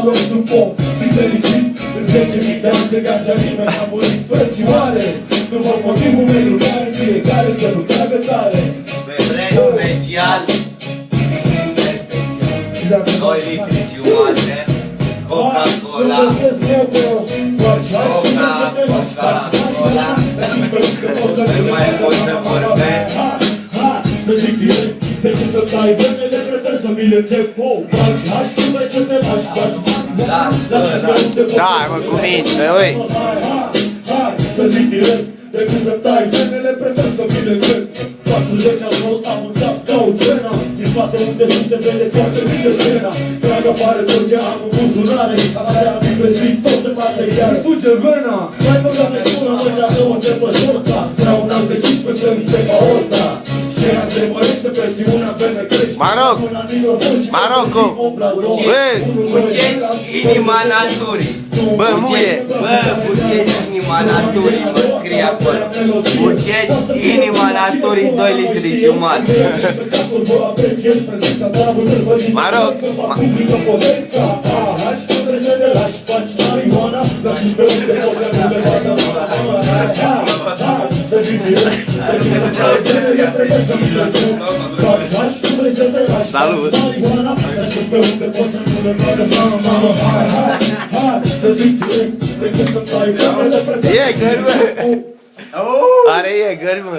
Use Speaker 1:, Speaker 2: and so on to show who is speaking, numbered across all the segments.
Speaker 1: am rost un pom. Fi fericit, în 10.000 de ani de gangea nimeni a murit frățioare. După motivul meu care fiecare să nu tragă tare.
Speaker 2: Vrei special? 2 litri jumate Coca-Cola Coca-Cola Nu mai pot să vorbesc
Speaker 1: Să zic direct, de ce să tai venele, trebuie să mi le înțep. Faci haș și vrei să te faci, faci.
Speaker 3: Da, mă, cu minte, ui.
Speaker 1: Să zic direct, de ce să tai venele, prefer să mi le înțep. 40 am vrut, am mutat, caut vena. Din spate unde sunt se vede foarte bine scena. Drag afară tot ce am în buzunare. Astea mi pe zi, tot de material. Stuge vena, mai băgat de sună, măi, dacă o începă sorta. Vreau un alt de 15 să-mi înțep aorta. Scena se mărește, presiunea pe me crește.
Speaker 3: Maroco! Bă!
Speaker 2: Buceci inima naturii.
Speaker 3: Bă, muie!
Speaker 2: Bă, buceci inima naturii, mă scrie acolo. Buceci inima naturii, 2 litri jumate.
Speaker 3: Maroc! Salut! Iegări, mă! Are iegări, mă!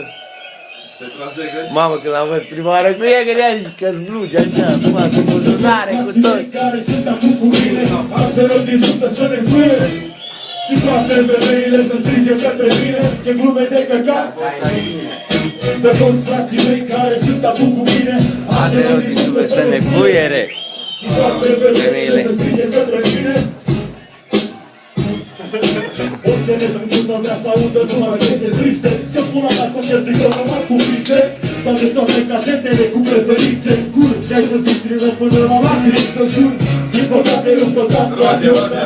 Speaker 3: Mamă, când l-am văzut prima oară cu iegări, a zis că-s blugi, așa, mă, cu buzunare, cu tot!
Speaker 1: Și toate femeile să strige către mine, ce glume de căcat. Pe toți frații mei care sunt acum cu mine,
Speaker 3: Azi nu să ne buiere!
Speaker 1: și toate femeile să strige către mine. Orice nesucută vrea să audă numai piese triste, ce pula mea concert îi dă numai cu vise. Toate toate casetele cu preferințe în cur, și ai să distrigă până la lacrimi să jur. Din păcate eu tot am toate astea,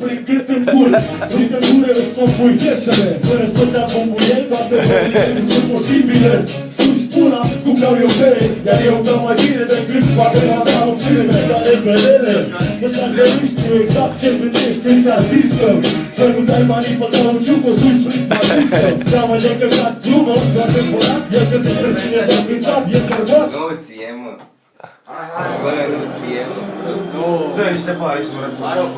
Speaker 1: prin gât în cur, prin în gură îți compui piesele, fără stătea bombuiei, toate vorbile sunt posibile. Sus pula, cum beau eu bere, iar eu beau mai bine decât poate la mea o filme, dar repelele. Deci dacă nu știu exact ce gândești, ți-a zis că să nu dai banii pe ca un ciucă sus prin matisă. Seamă de căcat glumă, doar de furat, e că dintre cine te-a cântat, e bărbat.
Speaker 2: Nu ție, mă. Bă, nu ție, mă.
Speaker 4: Dă niște pare și mărățuri.